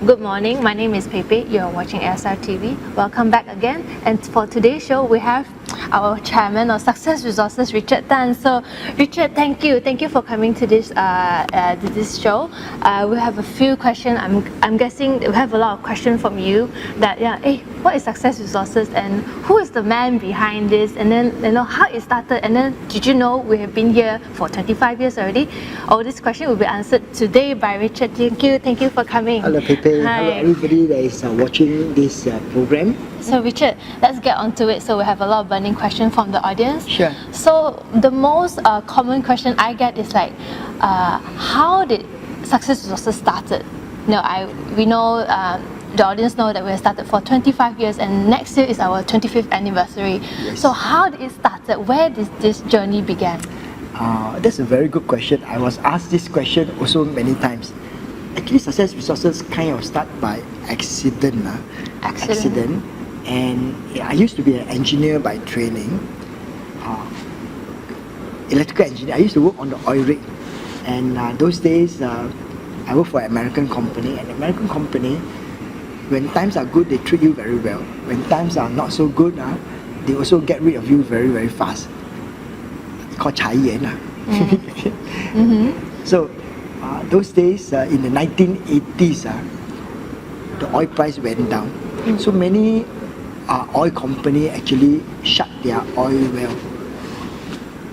Good morning, my name is Pepe. You're watching ASR TV. Welcome back again. And for today's show, we have our chairman of Success Resources, Richard Tan. So, Richard, thank you. Thank you for coming to this show. We have a few questions. I'm guessing we have a lot of questions from you. What is Success Resources and who is the man behind this? And then how it started. And then did you know we have been here for 25 years already? All this question will be answered today by Richard. Thank you. Thank you for coming. Hello, Pepe. Hi. Hello, everybody that is watching this program. So Richard, let's get onto it. So we have a lot of burning questions from the audience. Sure. So the most common question I get is like, how did Success Resources started? We know the audience know that we have started for 25 years, and next year is our 25th anniversary. Yes. So how did it started? Where did this journey begin? That's a very good question. I was asked this question also many times. Actually, Success Resources kind of start by accident. And I used to be an engineer by training, electrical engineer. I used to work on the oil rig, and those days I worked for an American company. And American company, when times are good, they treat you very well. When times are not so good, they also get rid of you very, very fast. It's called 裁员. So those days in the 1980s, the oil price went down. So many oil company actually shut their oil well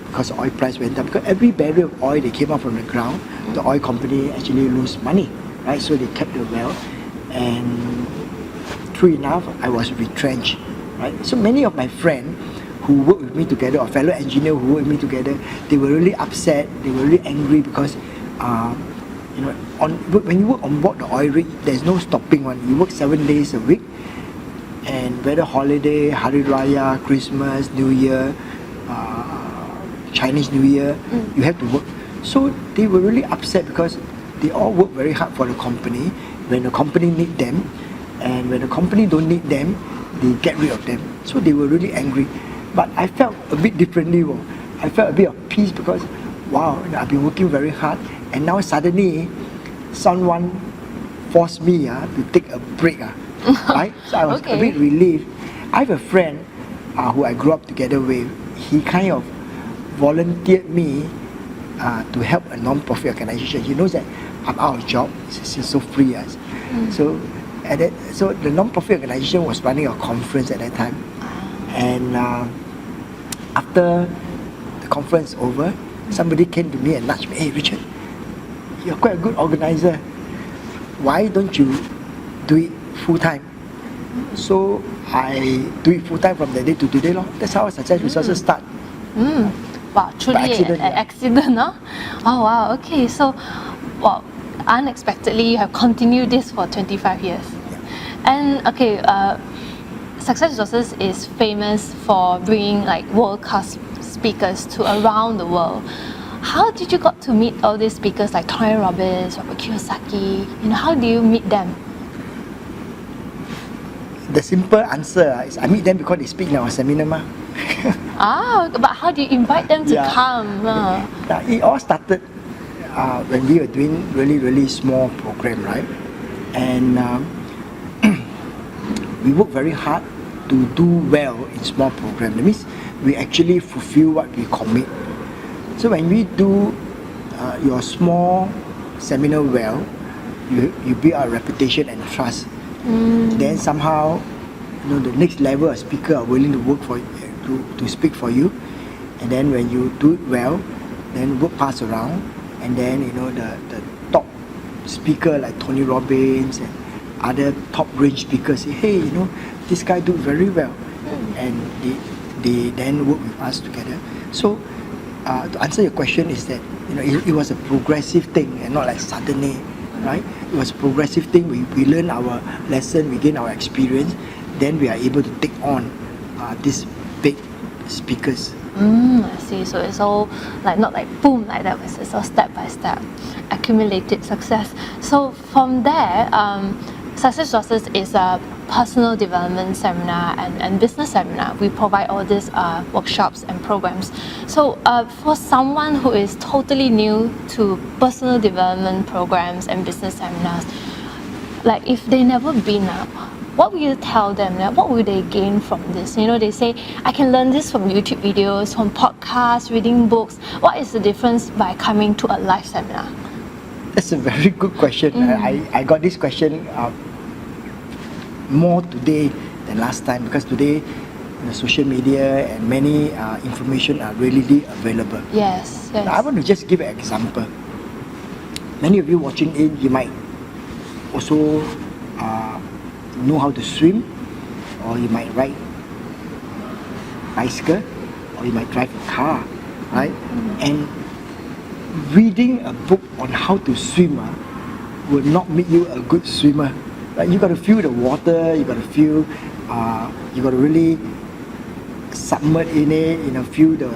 because the oil price went down. Because every barrel of oil that came out from the ground, the oil company actually lose money, right? So they kept the well, and true enough, I was retrenched, right? So many of my friends who worked with me together, or fellow engineers who worked with me together, they were really upset. They were really angry because when you work on board the oil rig, there's no stopping one. You work 7 days a week, and whether holiday, Hari Raya, Christmas, New Year, Chinese New Year, you have to work. So they were really upset because they all work very hard for the company. When the company need them, and when the company don't need them, they get rid of them. So they were really angry. But I felt a bit differently. I felt a bit of peace because, wow, I've been working very hard, and now suddenly someone forced me to take a break. Right? So I was a bit relieved. I have a friend who I grew up together with. He kind of volunteered me to help a non-profit organization. He knows that I'm out of job, it's so free. So the non-profit organization was running a conference at that time. And after the conference over, somebody came to me and nudged me, "Hey Richard, you're quite a good organizer. Why don't you do it full-time?" So I do it full-time from that day to today. That's how Success Resources start. Wow, truly an accident, no? Oh wow, okay. So, unexpectedly you have continued this for 25 years. Yeah. And Success Resources is famous for bringing like world-class speakers to around the world. How did you got to meet all these speakers like Tony Robbins, Robert Kiyosaki? How do you meet them? The simple answer is I meet them because they speak in our seminar. But how do you invite them to come? It all started when we were doing really, really small program, right? And we work very hard to do well in small program. That means we actually fulfill what we commit. So when we do your small seminar well, you build a reputation and trust. Then somehow, the next level of speaker are willing to work for to speak for you. And then when you do it well, then word pass around, and then the top speaker like Tony Robbins and other top range speakers say, "Hey, this guy do very well," and they then work with us together. So to answer your question is that it was a progressive thing and not like suddenly, right? It was a progressive thing. We learn our lesson, we gain our experience, then we are able to take on these big speakers. I see. So it's all not like boom like that. It's all step by step, accumulated success. So from there, Success Resources is a personal development seminar and business seminar. We provide all these workshops and programs. So for someone who is totally new to personal development programs and business seminars, like if they never been up, what will you tell them? Like, what will they gain from this? You know, they say, I can learn this from YouTube videos, from podcasts, reading books. What is the difference by coming to a live seminar? That's a very good question. I got this question more today than last time, because today the social media and many information are readily available. Yes. Now, I want to just give an example. Many of you watching in, you might also know how to swim, or you might ride bicycle, or you might drive a car, right? And reading a book on how to swim will not make you a good swimmer. Right? You got to feel the water. You got to feel. You got to really submerge in it. You know, feel the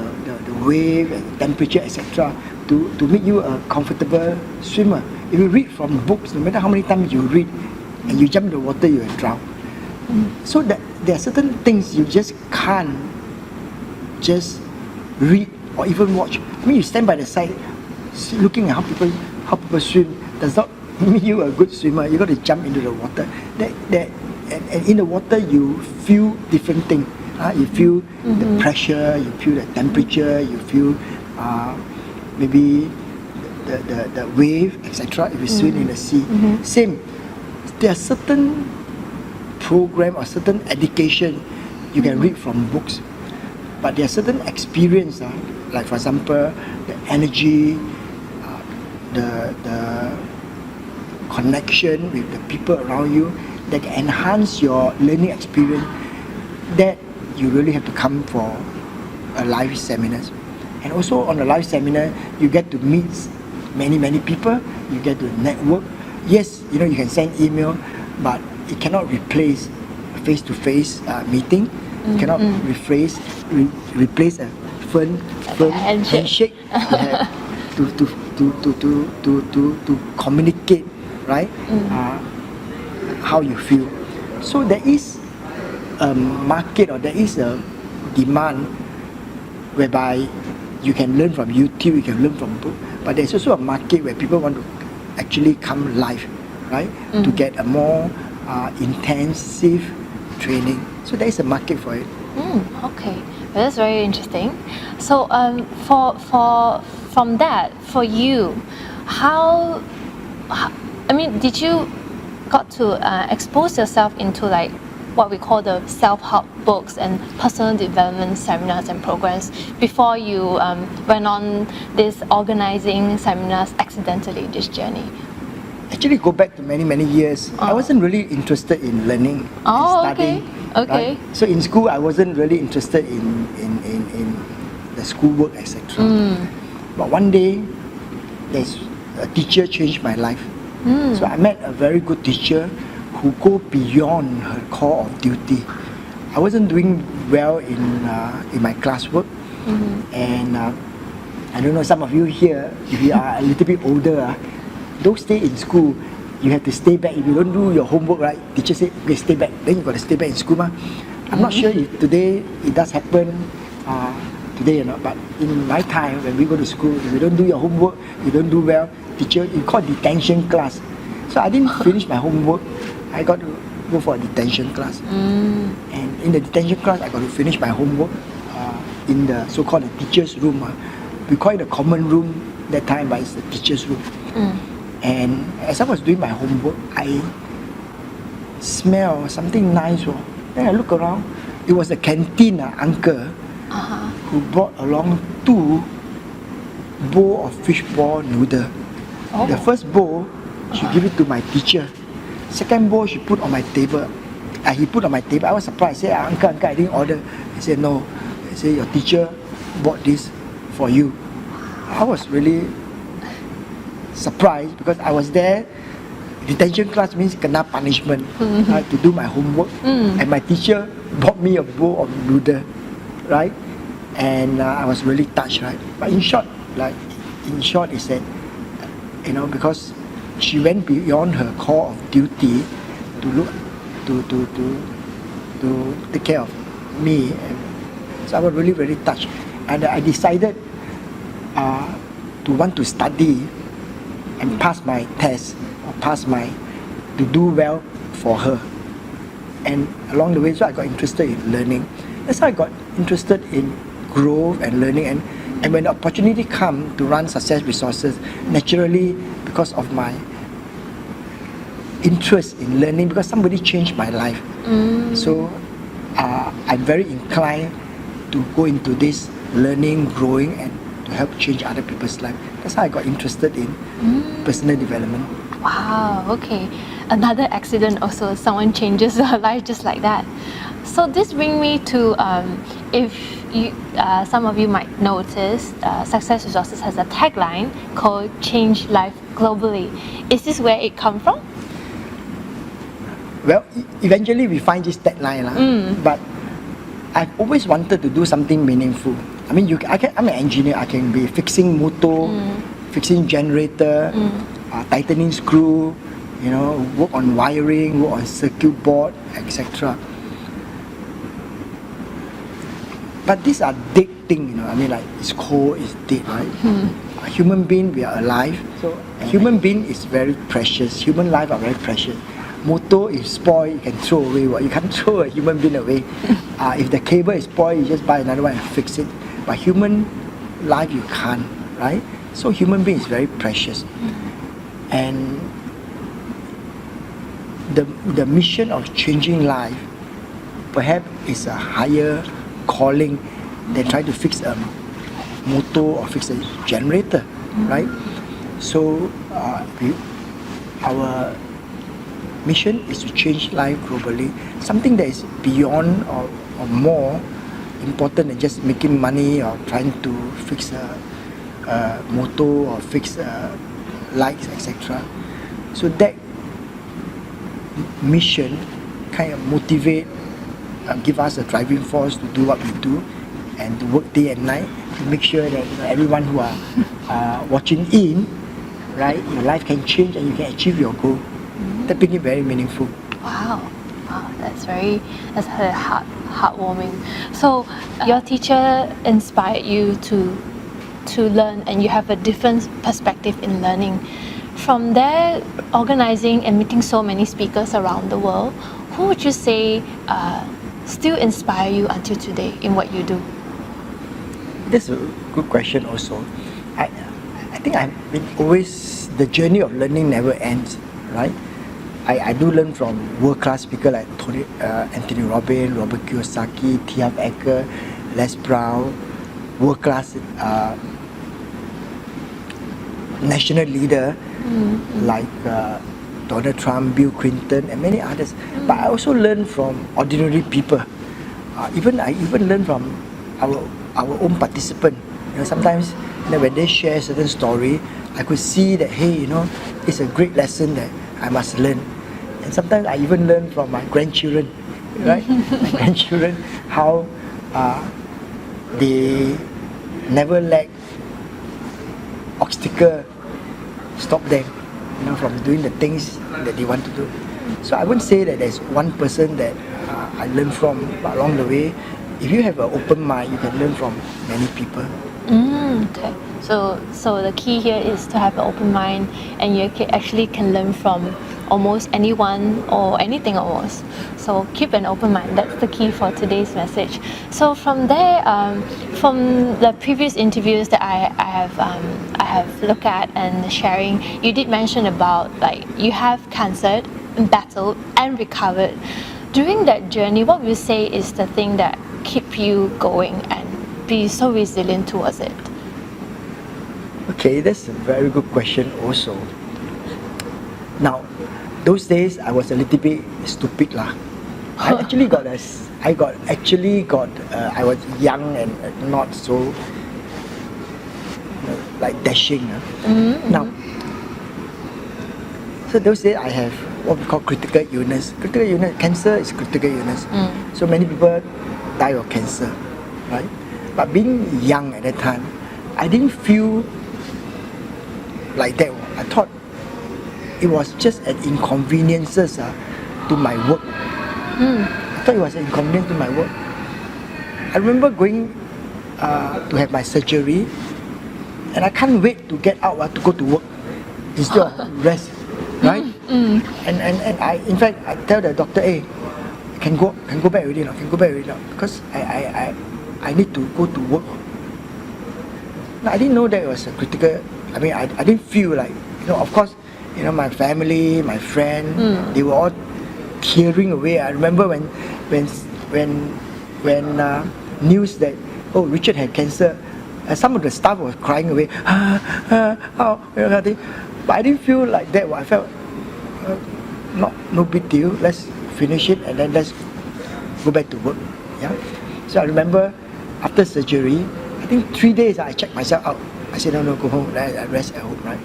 wave and temperature, etc. To make you a comfortable swimmer. If you read from books, no matter how many times you read, and you jump in the water, you will drown. So that there are certain things you just can't just read or even watch. I mean, you stand by the side, looking at how people swim, does not make you a good swimmer. You got to jump into the water. And in the water, you feel different things. You feel the pressure, you feel the temperature, you feel maybe the wave, etc. If you swim in the sea, same. There are certain program or certain education you can read from books, but there are certain experience, like for example, the energy, the connection with the people around you that can enhance your learning experience, that you really have to come for a live seminar. And also on a live seminar, you get to meet many people, you get to network. Yes, you know, you can send email, but it cannot replace a face-to-face meeting. It cannot replace a firm handshake to communicate, right? How you feel. So there is a market, or there is a demand whereby you can learn from YouTube, you can learn from book, but there's also a market where people want to actually come live, right? To get a more intensive training. So there is a market for it. Okay, well, that's very interesting. So from that, for you, did you got to expose yourself into like what we call the self-help books and personal development seminars and programs before you went on this organizing seminars accidentally, this journey? Actually, go back to many years. I wasn't really interested in learning and studying. Okay. Right? So in school, I wasn't really interested in the schoolwork, etc. But one day, there's a teacher changed my life. So I met a very good teacher who go beyond her call of duty. I wasn't doing well in my classwork, and I don't know, some of you here, if you are a little bit older, don't stay in school. You have to stay back. If you don't do your homework, right, teacher say, okay, stay back. Then you got to stay back in school. I'm not sure if today it does happen today or not, but in my time when we go to school, if you don't do your homework, you don't do well, teacher, you call detention class. So I didn't finish my homework. I got to go for a detention class. And in the detention class, I got to finish my homework in the so-called teacher's room. We call it the common room that time, but it's the teacher's room. And as I was doing my homework, I smell something nice. Then I look around. It was a canteen uncle who brought along 2 bowl of fishball noodle. The first bowl, she gave it to my teacher. Second bowl, she put on my table. He put on my table. I was surprised. I said, uncle, I didn't order. He said, no. He said, your teacher bought this for you. I was really surprised because I was there. Detention class means kena punishment, right, to do my homework. And my teacher bought me a bowl of noodle, right? And I was really touched, right? But in short is that, you know, because she went beyond her call of duty to look to take care of me, and so I was really very touched. And I decided to want to study and pass my test or pass my to do well for her. And along the way, so I got interested in learning. That's how I got interested in growth and learning. And when the opportunity come to run Success Resources, naturally, because of my interest in learning, because somebody changed my life. So I'm very inclined to go into this learning, growing, and to help change other people's life. That's how I got interested in personal development. Wow, okay. Another accident also, someone changes your life just like that. So this brings me to, if you, some of you might notice, Success Resources has a tagline called Change Life Globally. Is this where it come from? Well, eventually we find this tagline, but I've always wanted to do something meaningful. I mean, I'm an engineer. I can be fixing motor, fixing generator, tightening screw, work on wiring, work on circuit board, etc. But these are dead things, I mean, like it's cold, it's dead, right? A human being, we are alive. So a human being is very precious. Human life are very precious. Motor is spoiled, you can throw away. You can't throw a human being away. If the cable is spoiled, you just buy another one and fix it. But human life, you can't, right? So human being is very precious. And the mission of changing life perhaps is a higher calling than trying to fix a motor or fix a generator, right? So our mission is to change life globally, something that is beyond or more important than just making money or trying to fix a motor or fix lights, etc. So that mission kind of motivate, give us a driving force to do what we do and to work day and night to make sure that everyone who are watching in, right, your life can change and you can achieve your goal. That makes it very meaningful. Wow, that's very heartwarming. So your teacher inspired you to learn, and you have a different perspective in learning. From there, organizing and meeting so many speakers around the world, who would you say still inspire you until today in what you do? That's a good question also. I think I've been always, the journey of learning never ends, right? I do learn from world-class speakers like Anthony Robbins, Robert Kiyosaki, T.F. Ecker, Les Brown, world-class national leader like Donald Trump, Bill Clinton, and many others. But I also learn from ordinary people. I even learn from our own participant. Sometimes when they share certain story, I could see that it's a great lesson that I must learn. And sometimes I even learn from my grandchildren, right? My grandchildren, how they never let obstacle stop them, from doing the things that they want to do. So I wouldn't say that there's one person that I learn from, but along the way, if you have an open mind, you can learn from many people. Okay. So the key here is to have an open mind, and you actually can learn from almost anyone or anything almost. So keep an open mind. That's the key for today's message. So from there, from the previous interviews that I have looked at and sharing, you did mention about you have cancer, battled and recovered. During that journey, what would you say is the thing that keep you going and be so resilient towards it? Okay, that's a very good question also. Now, those days I was a little bit stupid lah. I was young and not so dashing. Now, so those days I have what we call critical illness. Critical illness, cancer is critical illness. So many people die of cancer, right? But being young at that time, I didn't feel like that. I thought it was just an inconvenience to my work. I thought it was an inconvenience to my work. I remember going to have my surgery, and I can't wait to get out to go to work instead of rest, right? And I, in fact, I tell the doctor, hey, can go back already now, because I need to go to work. Now, I didn't know that it was a critical. I mean, I didn't feel like, of course, my family, my friend, they were all tearing away. I remember when news that Richard had cancer, some of the staff was crying away. But I didn't feel like that. I felt no big deal. Let's finish it and then let's go back to work. Yeah. So I remember after surgery, I think 3 days I checked myself out. I said, no, go home. I rest at home, right?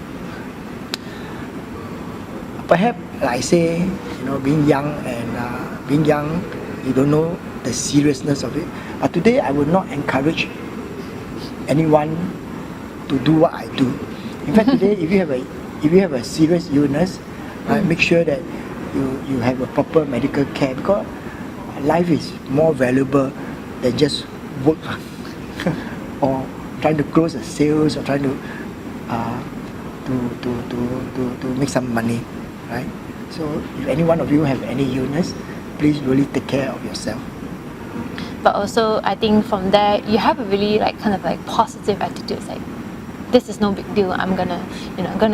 Perhaps, like I say, being young, you don't know the seriousness of it. But today, I would not encourage anyone to do what I do. In fact, today, if you have a serious illness, right, make sure that you have a proper medical care, because life is more valuable than just work or trying to close a sales or trying to make some money, right? So if any one of you have any illness, please really take care of yourself. But also, I think from there, you have a really kind of positive attitude. It's like, this is no big deal. I'm gonna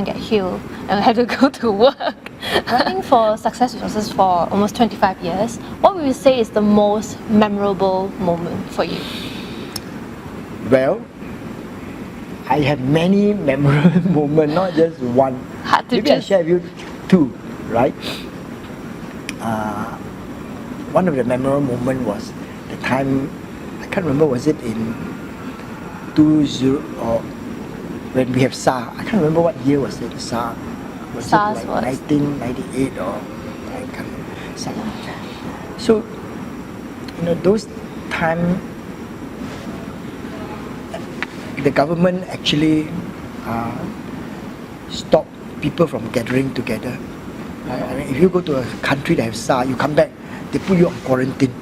get healed and I have to go to work. Running for Success Resources for almost 25 years, what would you say is the most memorable moment for you? Well, I have many memorable moments, not just one. Maybe I share with you two, right? One of the memorable moments was the time, I can't remember, was it in 20 or when we have SARS? I can't remember what year was it, SARS. SARS it was 1998 or I can't remember. So, those time, the government actually stopped people from gathering together. I mean, if you go to a country that has SARS, you come back, they put you on quarantine.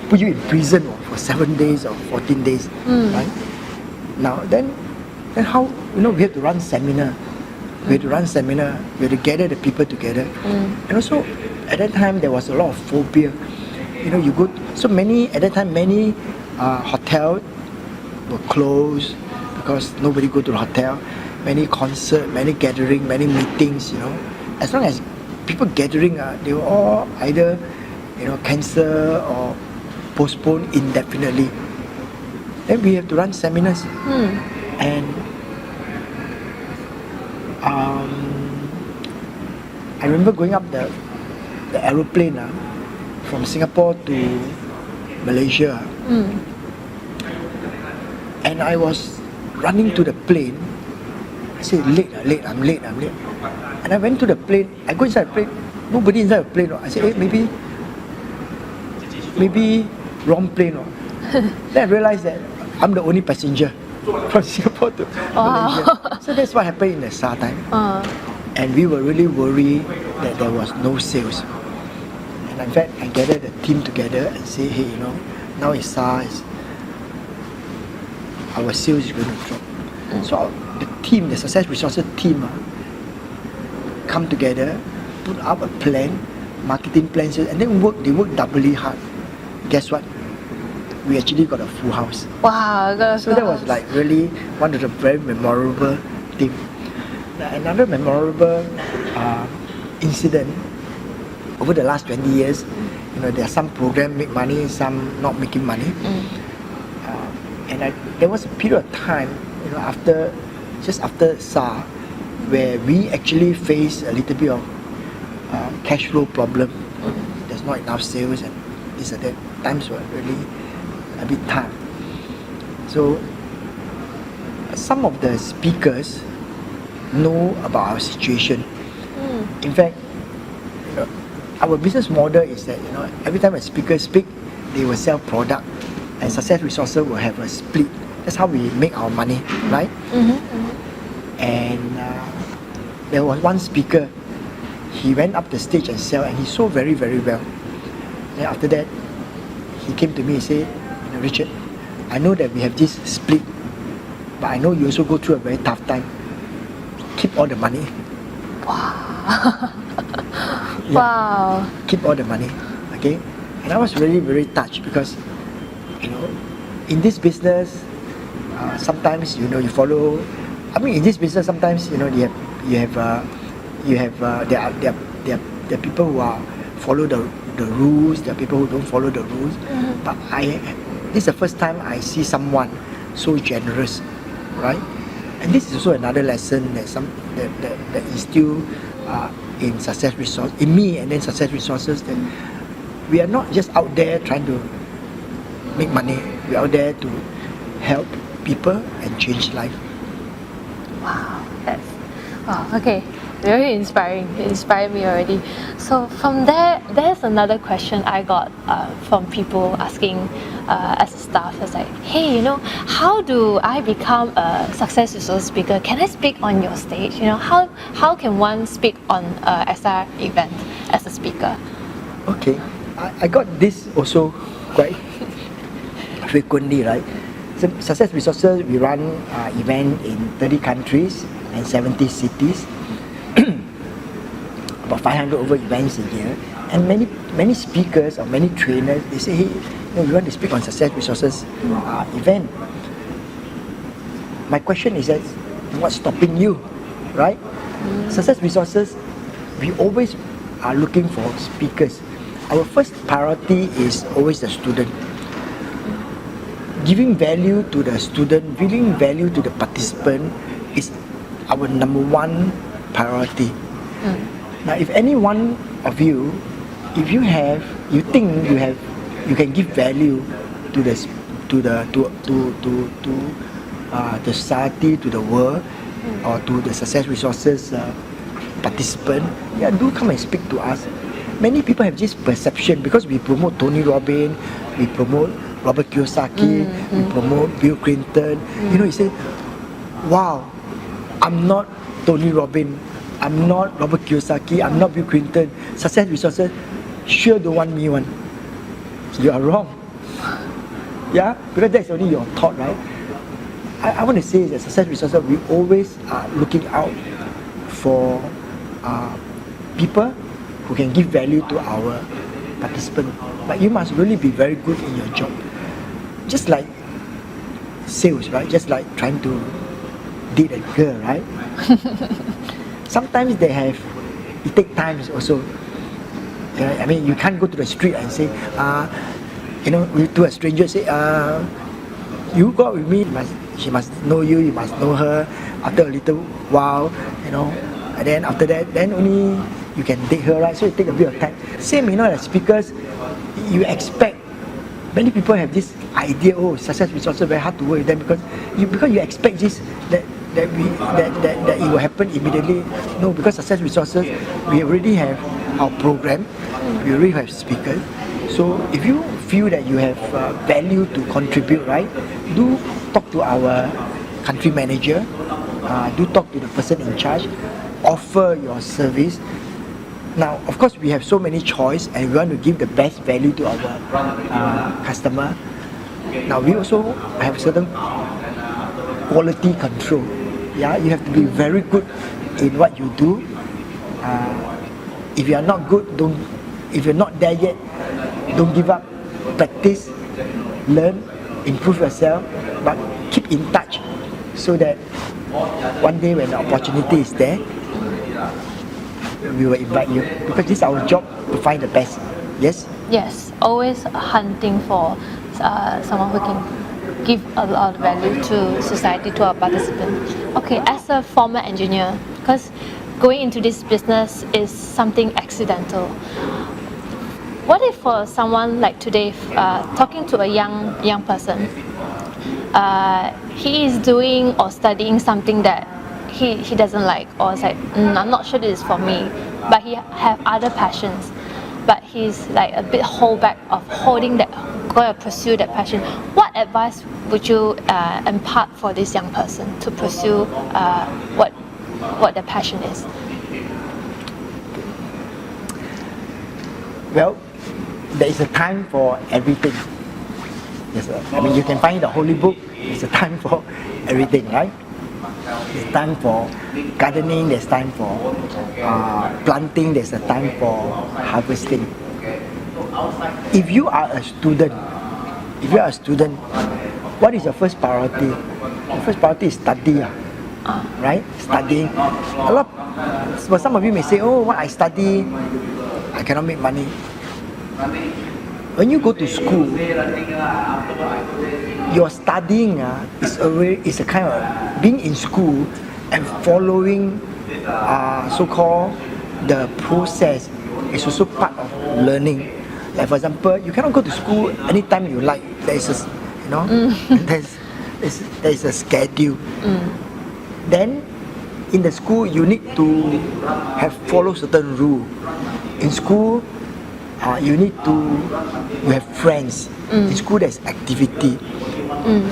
Put you in prison for 7 days or 14 days, right? Now, then how, we have to run seminar. We have to gather the people together. And also, at that time, there was a lot of phobia. At that time, many hotels were closed because nobody go to the hotel. Many concerts, many gathering, many meetings, As long as people gathering, they were all either, cancel or postponed indefinitely. Then we have to run seminars. And I remember going up the aeroplane from Singapore to Malaysia. And I was running to the plane. I said, I'm late. And I went to the plane. I go inside the plane. Nobody inside the plane. I said, hey, maybe wrong plane. Then I realized that I'm the only passenger from Singapore to Malaysia. So that's what happened in the SARS time. And we were really worried that there was no sales. And in fact, I gathered the team together and say, hey, now it's SARS, our sales is going to drop. So the team, the Success Resources team, come together, put up a plan, marketing plans, and then they work doubly hard. Guess what? We actually got a full house. Wow! So that was really one of the very memorable things. Another memorable incident over the last 20 years, there are some programs make money, some not making money. And there was a period of time, just after SARS, where we actually faced a little bit of cash flow problem. There's not enough sales and this and that. Times were really a bit tough. So some of the speakers know about our situation. In fact, our business model is that every time a speaker speaks, they will sell product, and Success Resources will have a split. That's how we make our money, right? And there was one speaker. He went up the stage and sell, and he sold very, very well. Then after that, he came to me and said, Richard, I know that we have this split, but I know you also go through a very tough time. Keep all the money. Wow. Wow. Keep all the money, okay? And I was really very touched because, in this business, sometimes you follow. I mean, in this business, sometimes there are people who follow the rules. There are people who don't follow the rules. But this is the first time I see someone so generous, right? And this is also another lesson that instill in Success Resource, in me, and then Success Resources, that we are not just out there trying to make money. We are out there to help people and change life. Wow, okay. Very inspiring. It inspired me already. So from there's another question I got from people asking as a staff. It's like, hey, how do I become a Success Resource speaker? Can I speak on your stage? How can one speak on a SR event as a speaker? Okay, I got this also quite frequently, right? So Success Resources, we run event in 30 countries and 70 cities. About 500 over events a year, and many speakers or many trainers, they say, hey, we want to speak on Success Resources event. My question is that, what's stopping you, right? Success Resources, we always are looking for speakers. Our first priority is always the student. Giving value to the student, giving value to the participant is our number one priority. Now, if any one of you, if you think you can give value to the society, to the world, or to the Success Resources participant, do come and speak to us. Many people have this perception because we promote Tony Robbins, we promote Robert Kiyosaki, we promote Bill Clinton. You say, wow, I'm not Tony Robbins, I'm not Robert Kiyosaki, I'm not Bill Clinton. Success Resources sure don't want me one. You are wrong. Yeah, because that's only your thought, right? I want to say that Success Resources, we always are looking out for people who can give value to our participants. But you must really be very good in your job. Just like sales, right? Just like trying to date a girl, right? Sometimes it takes time also. I mean, you can't go to the street and say, to a stranger, say, you go out with me, she must know you, you must know her. After a little while, and then after that, then only you can date her, right? So it takes a bit of time. Same, as speakers, you expect. Many people have this idea, Success Resources very hard to work with them because you expect this that it will happen immediately. No, because Success Resources, we already have our program, we already have speakers. So if you feel that you have value to contribute, right, do talk to our country manager, do talk to the person in charge, offer your service. Now, of course, we have so many choice and we want to give the best value to our customer. Now, we also have certain quality control. Yeah, you have to be very good in what you do. If you are not good, if you're not there yet, don't give up. Practice, learn, improve yourself, but keep in touch so that one day when the opportunity is there, we will invite you, because this is our job to find the best. Yes? Yes, always hunting for someone who can give a lot of value to society, to our participants. Okay, as a former engineer, because going into this business is something accidental. What if for someone like today, talking to a young person, he is doing or studying something that he doesn't like, or it's like, I'm not sure this is for me, but he have other passions, but he's like a bit hold back of going to pursue that passion. What advice would you impart for this young person to pursue what their passion is? Well, there is a time for everything. Yes, I mean, you can find the holy book. It's a time for everything, right? There's time for gardening, there's time for planting, there's a time for harvesting. If you are a student, what is your first priority? Your first priority is study, right? Studying. But some of you may say, oh, what I study, I cannot make money. When you go to school, your studying is a kind of being in school and following so-called the process is also part of learning. Like for example, you cannot go to school anytime you like. There is a schedule. Then in the school you need to follow certain rule. In school you have friends. In school there's activity.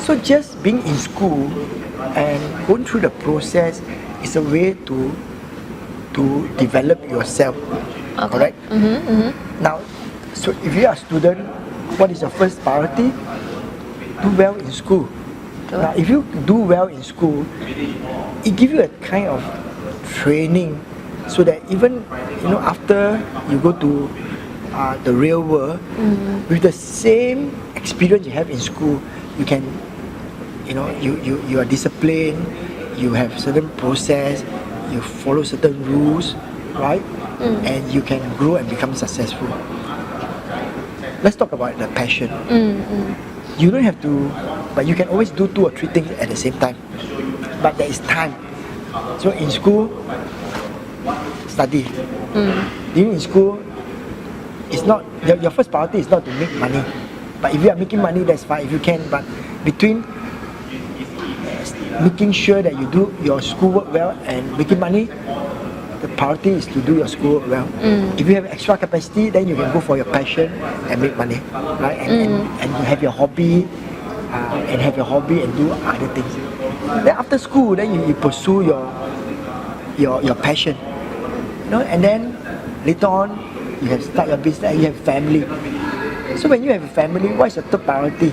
So just being in school and going through the process is a way to develop yourself. Okay. Correct? Now, so if you are a student, what is your first priority? Do well in school. Now, if you do well in school, it gives you a kind of training so that even after you go to the real world, with the same experience you have in school, you can, you are disciplined, you have certain process, you follow certain rules, right? And you can grow and become successful. Let's talk about the passion. You don't have to, but you can always do 2 or 3 things at the same time. But there is time. So in school, study. In school, it's not your first priority is not to make money. But if you are making money, that's fine if you can. But between making sure that you do your schoolwork well and making money, the priority is to do your schoolwork well. If you have extra capacity, then you can go for your passion and make money, right? And you have your hobby, and do other things. Then after school, then you pursue your passion, and then later on you have start your business and you have family. So when you have a family, what is the third priority?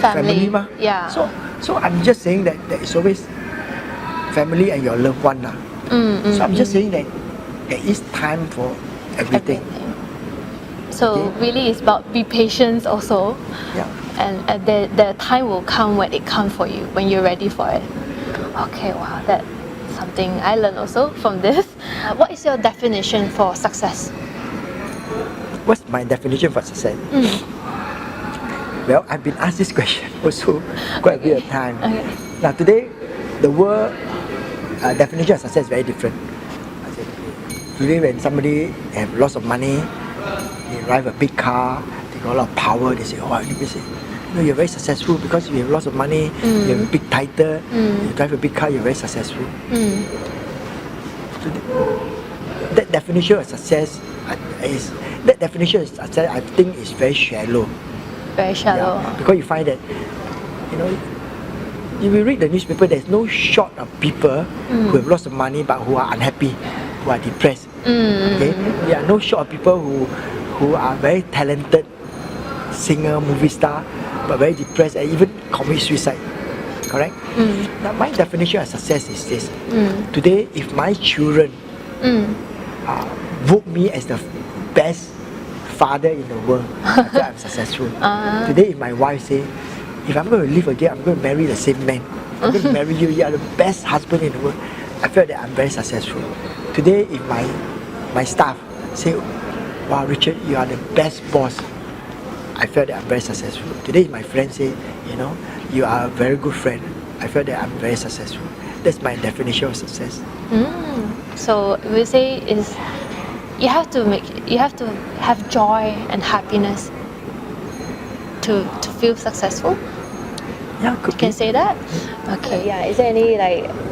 Family ma? Yeah. So I'm just saying that there is always family and your loved one. So I'm just saying that there is time for everything. So really it's about be patient also. Yeah. And the time will come when it comes for you, when you're ready for it. Okay, wow, that's something I learned also from this. What is your definition for success? What's my definition for success? Well, I've been asked this question also quite a bit of time. Okay. Now today, the world definition of success is very different. Today when somebody have lots of money, they drive a big car, they got a lot of power, they say, you're very successful because you have lots of money, you have a big title, you drive a big car, you're very successful. So that definition of success I think is very shallow. Very shallow. Yeah, because you find that, if you read the newspaper, there's no short of people who have lots of money but who are unhappy, who are depressed. Okay? There are no short of people who are very talented singer, movie star, but very depressed and even commit suicide. Correct? Now my definition of success is this. Today, if my children vote me as the best father in the world, I feel I'm successful. Today, if my wife say, if I'm going to live again, I'm going to marry the same man. I'm going to marry you. You are the best husband in the world. I feel that I'm very successful. Today, if my staff say, wow, Richard, you are the best boss, I feel that I'm very successful. Today, if my friends say, you are a very good friend, I feel that I'm very successful. That's my definition of success. So we say is you have to have joy and happiness to feel successful. Yeah, could You can be. say that. Okay. Yeah. Is there any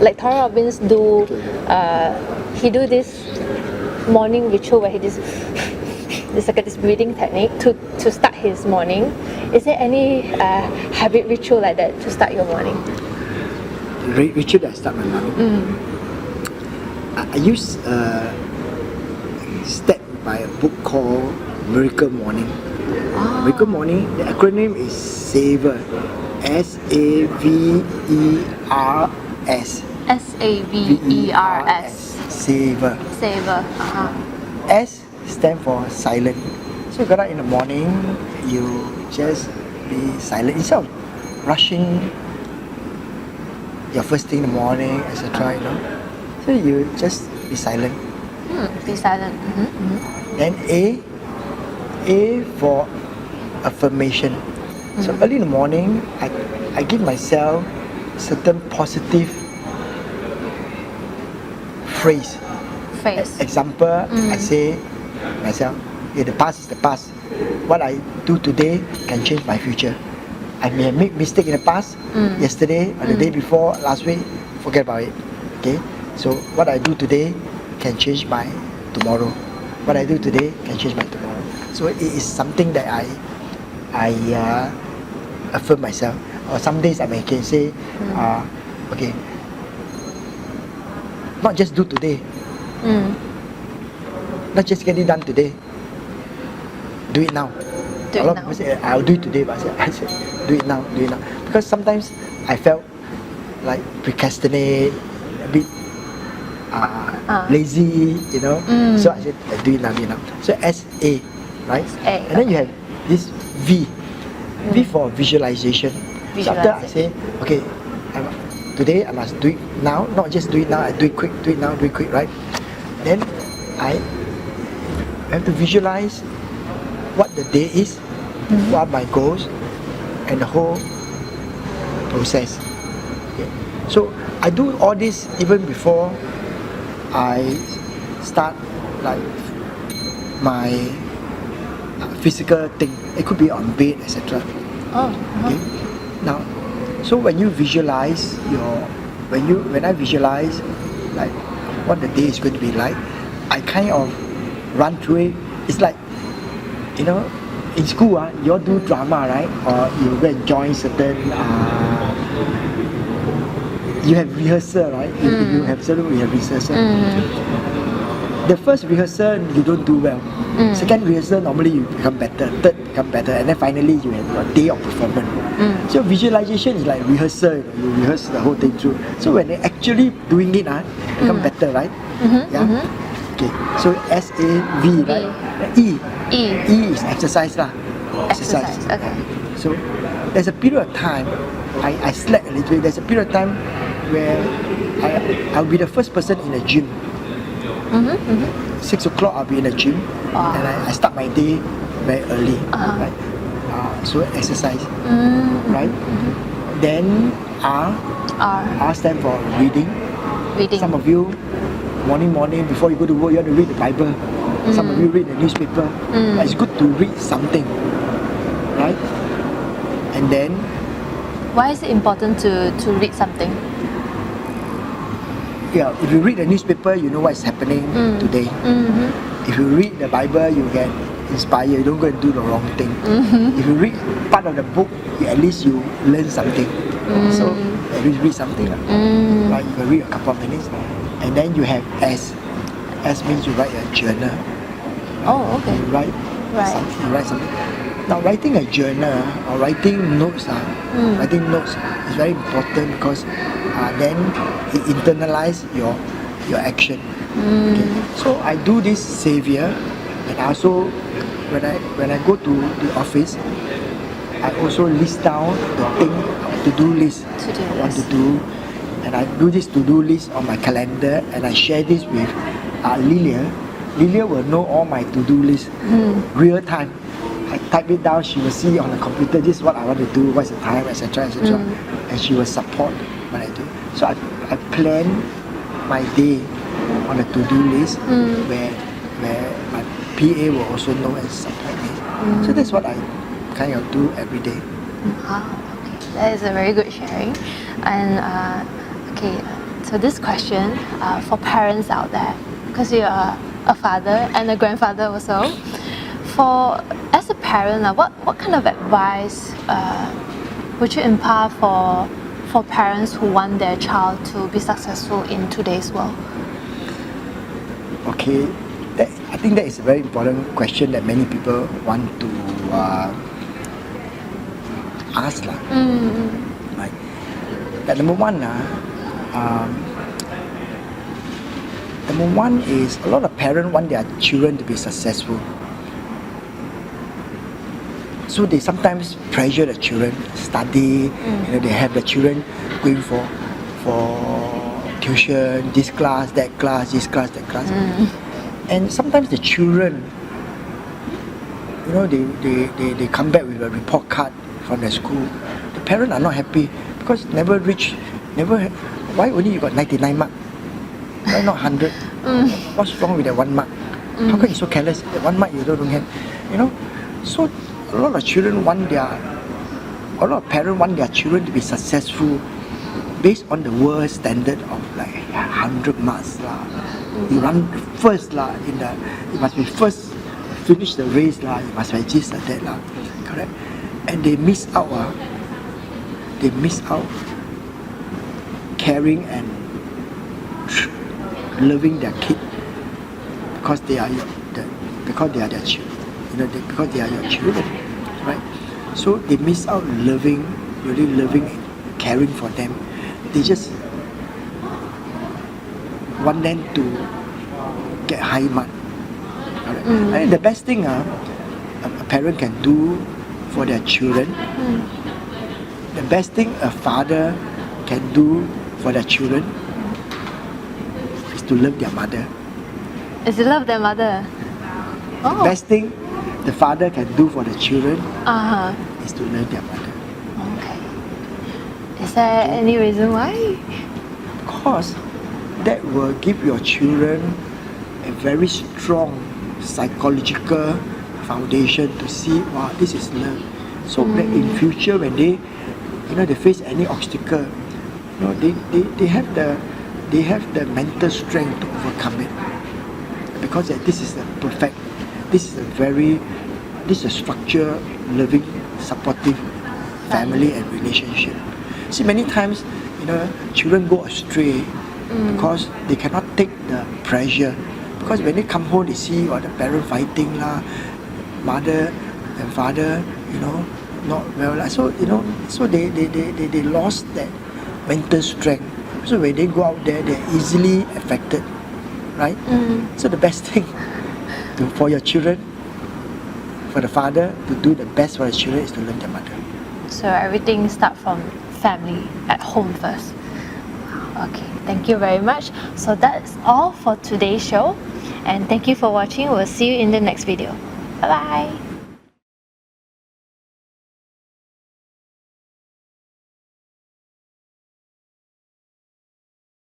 like Tony Robbins do? He do this morning ritual where he just it's like this breathing technique to start his morning. Is there any habit ritual like that to start your morning? Ritual that I start my morning. I use step by a book called Miracle Morning. Miracle Morning, the acronym is SAVOR. SAVERS. SAVERS. Savor. Savor. S stand for silent. So you got up in the morning, you just be silent instead of rushing your first thing in the morning, etc. So you just be silent. Be silent. Then A for affirmation. So early in the morning, I give myself certain positive phrase. Example, I say myself, the past is the past. What I do today can change my future. I may have made mistake in the past, yesterday or the day before, last week, forget about it. Okay? So what I do today can change my tomorrow. What I do today can change my tomorrow. So it is something that I affirm myself. Or some days I may can say, okay, not just do today, not just get it done today, do it now. A lot of people say, I'll do it today, but I say, do it now. Because sometimes I felt like procrastinate, a bit lazy, so I said, do it now. So S-A, right? And then you have this V. V for visualization. So after I say, okay, today I must do it now, not just do it now, I do it quick, right? Then I have to visualize what the day is, what are my goals, and the whole process. Okay. So I do all this even before I start like my physical thing. It could be on bed, etc. Okay. Now, so when you visualize when I visualize like what the day is going to be like, I kind of run through it. It's like, in school, you all do drama, right? Or you go and join certain, you have rehearsal, right? You have certain rehearsal. The first rehearsal, you don't do well. Second rehearsal, normally you become better. Third, become better. And then finally, you have your day of performance. So visualization is like rehearsal. You rehearse the whole thing through. So when they're actually doing it, become better, right? Yeah. Okay. So S-A-V, right? E is exercise lah. Exercise. Okay. So there's a period of time I slack a little bit. There's a period of time where I'll be the first person in the gym. 6 o'clock I'll be in the gym, and I start my day very early, right? So exercise, right? Then R stand for reading. Some of you morning before you go to work, you have to read the Bible. Some of you read the newspaper. It's good to read something, right? And then, why is it important to read something? Yeah, if you read the newspaper, you know what's happening today. If you read the Bible, you get inspired. You don't go and do the wrong thing. If you read part of the book, at least you learn something. So at least read something. Right? You can read a couple of minutes. And then you have S. S means you write a journal. Oh, okay. You write something. Now, writing a journal or writing notes is very important because then it internalize your action. Okay. So I do this savior, and also when I go to the office, I also list down the thing, to-do list I want to do, and I do this to-do list on my calendar, and I share this with Lilia. Lilia will know all my to-do list real time. I type it down, she will see on the computer, this is what I want to do, what's the time, etc. And she will support what I do. So I plan my day on a to-do list where my PA will also know and support me. So that's what I kind of do every day. Okay, that is a very good sharing. And so this question for parents out there, because you are a father and a grandfather also. As a parent, what kind of advice would you impart for parents who want their child to be successful in today's world? Okay, I think that is a very important question that many people want to us lah. Right. That number one is a lot of parents want their children to be successful. So they sometimes pressure the children study. They have the children going for tuition, this class, that class, this class, that class. And sometimes the children, they come back with a report card from the school. The parents are not happy because why only you got 99 mark? Why not 100? What's wrong with that 1 mark? How come you so careless? That 1 mark you don't have. So a lot of parents want their children to be successful based on the world standard of like 100 marks lah. You run first lah you must be first, finish the race lah, you must register that lah. Correct? And they miss out caring and loving their kid because they are their children. Because they are your children, right? So they miss out really loving and caring for them. They just want them to get high mark. Right? I think the best thing a parent can do for their children, the best thing a father can do for their children is to love their mother. Is to love their mother? The best thing the father can do for the children is to love their mother. Okay. Is there any reason why? Because that will give your children a very strong psychological foundation to see, wow, this is love. So that in future when they face any obstacle, they have the mental strength to overcome it. Because this is a structured, loving, supportive family and relationship. See, many times, children go astray because they cannot take the pressure. Because when they come home, they see the parent fighting lah, mother and father, not well lah. So they lost that mental strength. So when they go out there, they're easily affected, right? So the best thing for your children, for the father to do the best for his children is to love their mother. So everything starts from family at home first. Okay, thank you very much. So that's all for today's show, and thank you for watching. We'll see you in the next video. Bye bye.